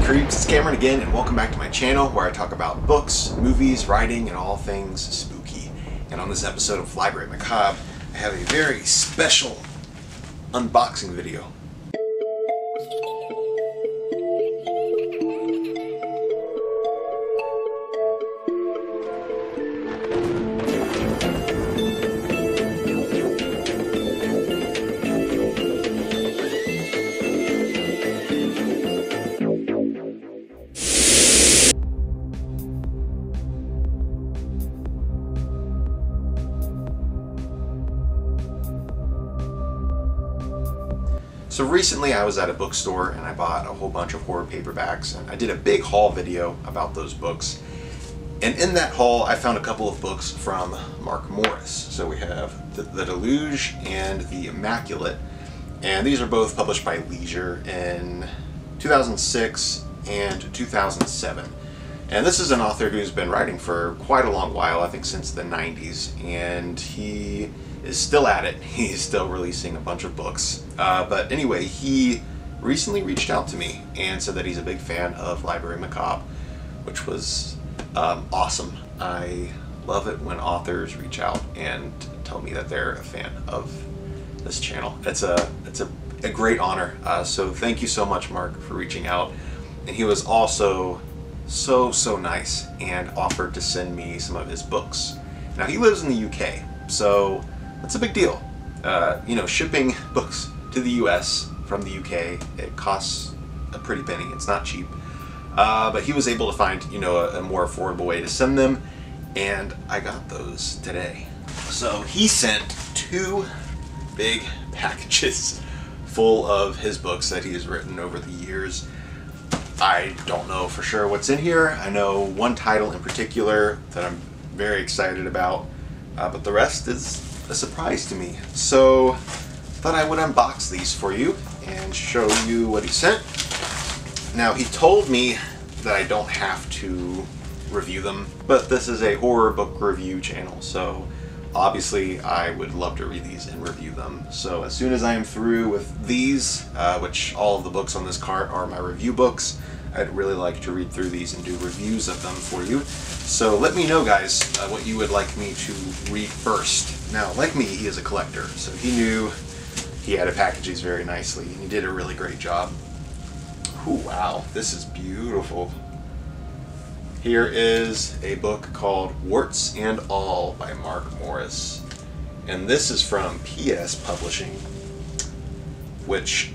creeps, it's Cameron again, and welcome back to my channel where I talk about books, movies, writing, and all things spooky. And on this episode of Library Macabre, I have a very special unboxing video. So recently I was at a bookstore and I bought a whole bunch of horror paperbacks, and I did a big haul video about those books. And in that haul I found a couple of books from Mark Morris. So we have The Deluge and The Immaculate, and these are both published by Leisure in 2006 and 2007. And this is an author who's been writing for quite a long while, I think since the 90s, and he is still at it. He's still releasing a bunch of books. But anyway, he recently reached out to me and said that he's a big fan of Library Macabre, which was awesome. I love it when authors reach out and tell me that they're a fan of this channel. It's a great honor. So thank you so much, Mark, for reaching out. And he was also so nice and offered to send me some of his books. Now he lives in the UK, so that's a big deal. You know, shipping books to the US from the UK, it costs a pretty penny. It's not cheap. But he was able to find, you know, a more affordable way to send them, and I got those today. So he sent 2 big packages full of his books that he has written over the years. I don't know for sure what's in here. I know one title in particular that I'm very excited about, but the rest is a surprise to me. So thought I would unbox these for you and show you what he sent. Now he told me that I don't have to review them, but this is a horror book review channel, so obviously I would love to read these and review them. So as soon as I am through with these, which all of the books on this cart are my review books, I'd really like to read through these and do reviews of them for you. So let me know, guys, what you would like me to read first. Now, like me, he is a collector, so he knew he had to package these very nicely, and he did a really great job. Ooh, wow, this is beautiful. Here is a book called Warts and All by Mark Morris. And this is from PS Publishing, which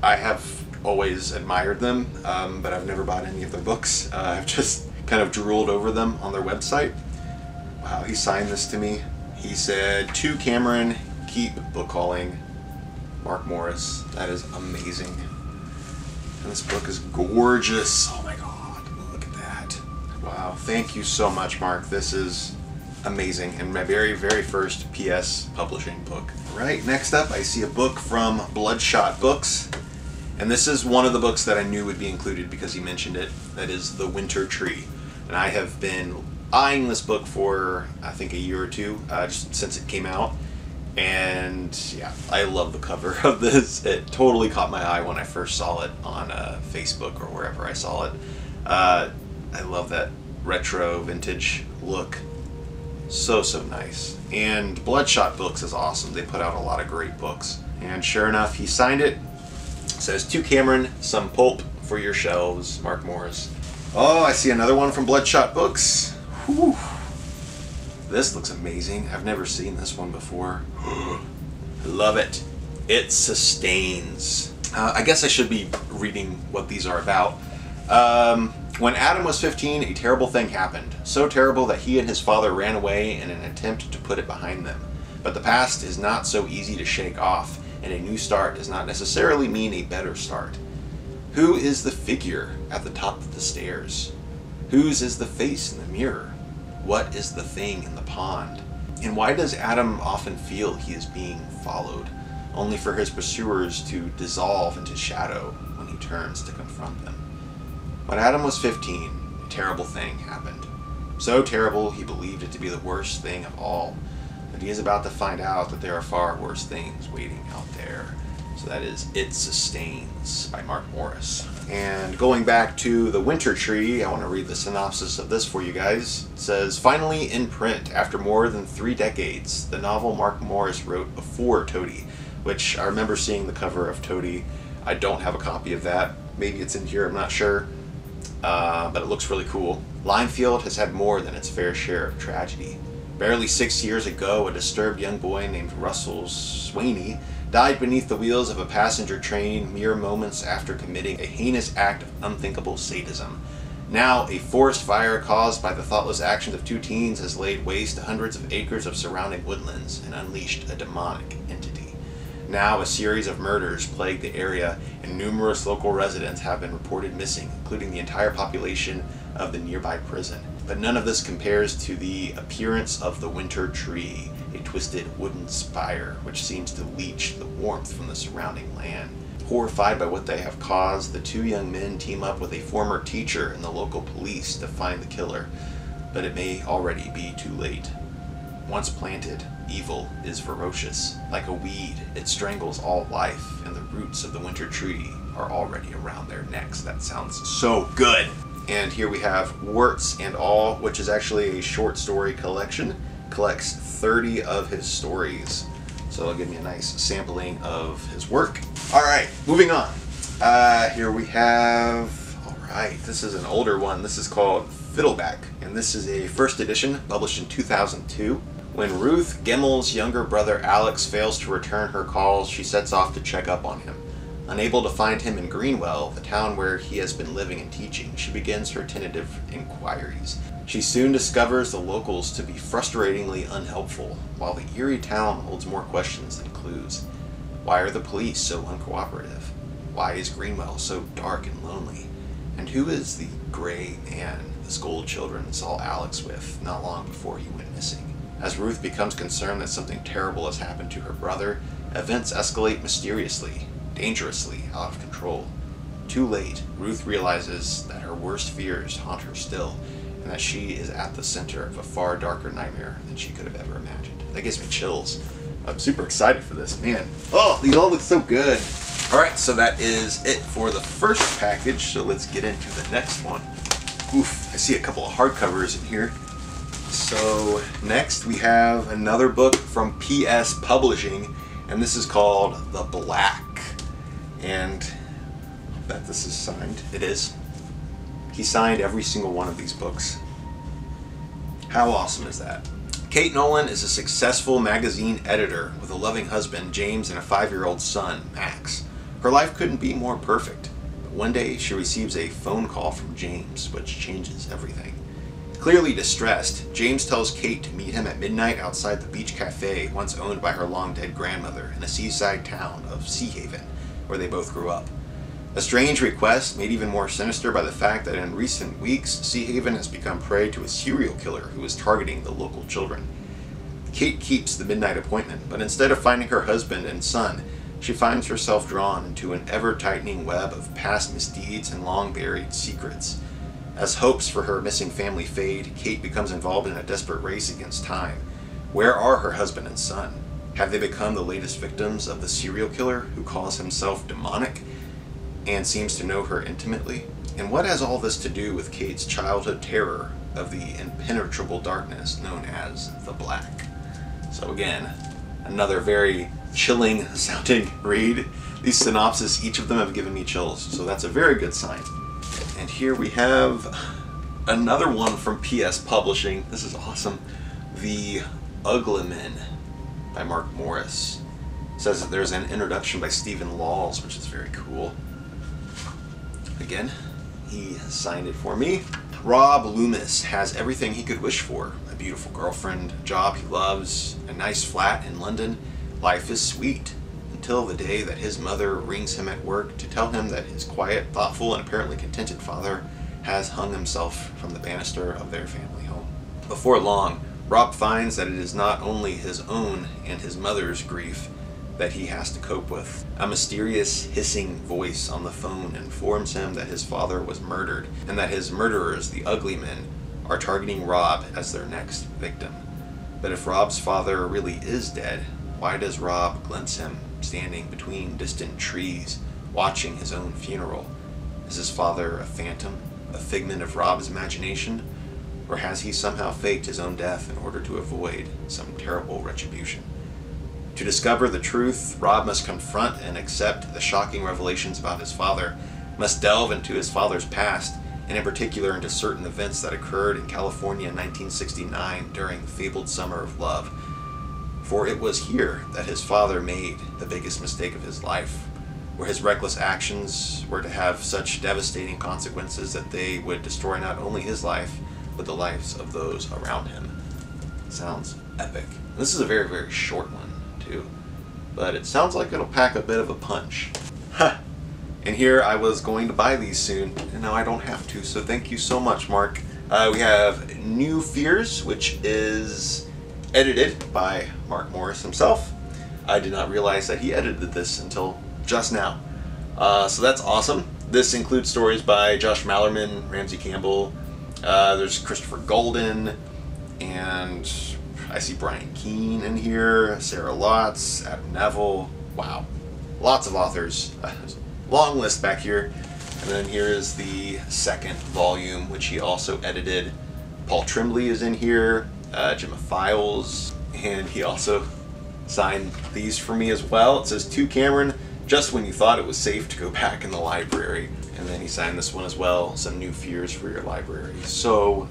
I have always admired them, but I've never bought any of their books. I've just kind of drooled over them on their website. Wow, he signed this to me. He said, "To Cameron, keep book hauling, Mark Morris." That is amazing. And this book is gorgeous. Oh my god, look at that. Wow, thank you so much, Mark. This is amazing, and my very first PS Publishing book. Right, next up I see a book from Bloodshot Books. And this is one of the books that I knew would be included because he mentioned it. That is The Winter Tree. And I have been eyeing this book for, I think, a year or two, just since it came out. And yeah, I love the cover of this. It totally caught my eye when I first saw it on Facebook or wherever I saw it. I love that retro vintage look. So nice. And Bloodshot Books is awesome. They put out a lot of great books. And sure enough, he signed it. It says, "To Cameron, some pulp for your shelves, Mark Morris." Oh, I see another one from Bloodshot Books. Whew. This looks amazing. I've never seen this one before. Love it. It Sustains. I guess I should be reading what these are about. When Adam was 15, a terrible thing happened. So terrible that he and his father ran away in an attempt to put it behind them. But the past is not so easy to shake off, and a new start does not necessarily mean a better start. Who is the figure at the top of the stairs? Whose is the face in the mirror? What is the thing in the pond? And why does Adam often feel he is being followed, only for his pursuers to dissolve into shadow when he turns to confront them? When Adam was 15, a terrible thing happened. So terrible he believed it to be the worst thing of all. But he is about to find out that there are far worse things waiting out there. So that is It Sustains by Mark Morris. And going back to The Winter Tree, I want to read the synopsis of this for you guys. It says, finally in print after more than 3 decades, the novel Mark Morris wrote before Toady, which I remember seeing the cover of Toady. I don't have a copy of that. Maybe it's in here, I'm not sure. But it looks really cool. Limefield has had more than its fair share of tragedy. Barely 6 years ago, a disturbed young boy named Russell Chaney died beneath the wheels of a passenger train mere moments after committing a heinous act of unthinkable sadism. Now, a forest fire caused by the thoughtless actions of 2 teens has laid waste to hundreds of acres of surrounding woodlands and unleashed a demonic entity. Now, a series of murders plague the area, and numerous local residents have been reported missing, including the entire population of the nearby prison. But none of this compares to the appearance of the Winter Tree, a twisted wooden spire which seems to leach the warmth from the surrounding land. Horrified by what they have caused, the 2 young men team up with a former teacher and the local police to find the killer, but it may already be too late. Once planted, evil is ferocious. Like a weed, it strangles all life, and the roots of the Winter Tree are already around their necks. That sounds so good! And here we have Warts and All, which is actually a short story collection. Collects 30 of his stories. So it'll give me a nice sampling of his work. Alright, moving on. Here we have, alright, this is an older one. This is called Fiddleback, and this is a first edition published in 2002. When Ruth Gemmel's younger brother Alex fails to return her calls, she sets off to check up on him. Unable to find him in Greenwell, the town where he has been living and teaching, she begins her tentative inquiries. She soon discovers the locals to be frustratingly unhelpful, while the eerie town holds more questions than clues. Why are the police so uncooperative? Why is Greenwell so dark and lonely? And who is the gray man the school children saw Alex with not long before he went missing? As Ruth becomes concerned that something terrible has happened to her brother, events escalate mysteriously, dangerously out of control. Too late, Ruth realizes that her worst fears haunt her still, and that she is at the center of a far darker nightmare than she could have ever imagined. That gives me chills. I'm super excited for this, man. Oh, these all look so good. Alright, so that is it for the first package, so let's get into the next one. Oof, I see a couple of hardcovers in here. So next we have another book from PS Publishing, and this is called The Black. And I bet this is signed. It is. He signed every single one of these books. How awesome is that? Kate Nolan is a successful magazine editor with a loving husband, James, and a 5-year-old son, Max. Her life couldn't be more perfect, but one day she receives a phone call from James, which changes everything. Clearly distressed, James tells Kate to meet him at midnight outside the beach cafe once owned by her long-dead grandmother in a seaside town of Sea Haven, where they both grew up. A strange request made even more sinister by the fact that in recent weeks, Sea Haven has become prey to a serial killer who is targeting the local children. Kate keeps the midnight appointment, but instead of finding her husband and son, she finds herself drawn into an ever-tightening web of past misdeeds and long-buried secrets. As hopes for her missing family fade, Kate becomes involved in a desperate race against time. Where are her husband and son? Have they become the latest victims of the serial killer who calls himself demonic and seems to know her intimately? And what has all this to do with Kate's childhood terror of the impenetrable darkness known as the Black? So again, another very chilling sounding read. These synopses, each of them have given me chills, so that's a very good sign. And here we have another one from PS Publishing. This is awesome. The Uglymen by Mark Morris. It says that there's an introduction by Stephen Laws, which is very cool. Again, he signed it for me. Rob Loomis has everything he could wish for. A beautiful girlfriend, a job he loves, a nice flat in London. Life is sweet. Until the day that his mother rings him at work to tell him that his quiet, thoughtful, and apparently contented father has hung himself from the banister of their family home. Before long, Rob finds that it is not only his own and his mother's grief that he has to cope with. A mysterious hissing voice on the phone informs him that his father was murdered and that his murderers, the Uglymen, are targeting Rob as their next victim. But if Rob's father really is dead, why does Rob glimpse him standing between distant trees, watching his own funeral. Is his father a phantom, a figment of Rob's imagination, or has he somehow faked his own death in order to avoid some terrible retribution? To discover the truth, Rob must confront and accept the shocking revelations about his father, must delve into his father's past, and in particular into certain events that occurred in California in 1969 during the fabled Summer of Love. For it was here that his father made the biggest mistake of his life, where his reckless actions were to have such devastating consequences that they would destroy not only his life, but the lives of those around him. Sounds epic. This is a very, very short one, too, but it sounds like it'll pack a bit of a punch. Ha! And here I was going to buy these soon, and now I don't have to, so thank you so much, Mark. We have New Fears, which is edited by Mark Morris himself. I did not realize that he edited this until just now. So that's awesome. This includes stories by Josh Mallerman, Ramsey Campbell, there's Christopher Golden, and I see Brian Keene in here, Sarah Lotz, Adam Neville. Wow. Lots of authors. Long list back here. And then here is the second volume, which he also edited. Paul Tremblay is in here, Gemma Files, and he also signed these for me as well. It says, "To Cameron, just when you thought it was safe to go back in the library." And then he signed this one as well, "Some New Fears for your library." So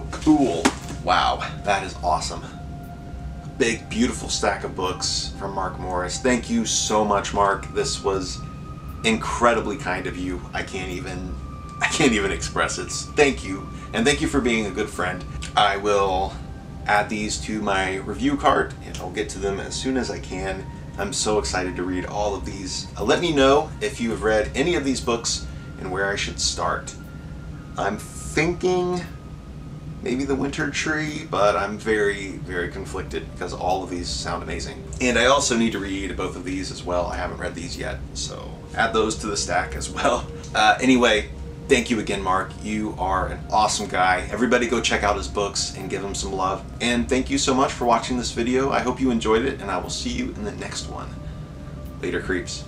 cool. Wow, that is awesome. A big, beautiful stack of books from Mark Morris. Thank you so much, Mark. This was incredibly kind of you. I can't even express it. Thank you, and thank you for being a good friend. I will add these to my review card, and I'll get to them as soon as I can. I'm so excited to read all of these. Let me know if you have read any of these books and where I should start. I'm thinking maybe The Winter Tree, but I'm very, very conflicted because all of these sound amazing. And I also need to read both of these as well. I haven't read these yet, so add those to the stack as well. Anyway, thank you again, Mark. You are an awesome guy. Everybody go check out his books and give him some love. And thank you so much for watching this video. I hope you enjoyed it, and I will see you in the next one. Later, creeps.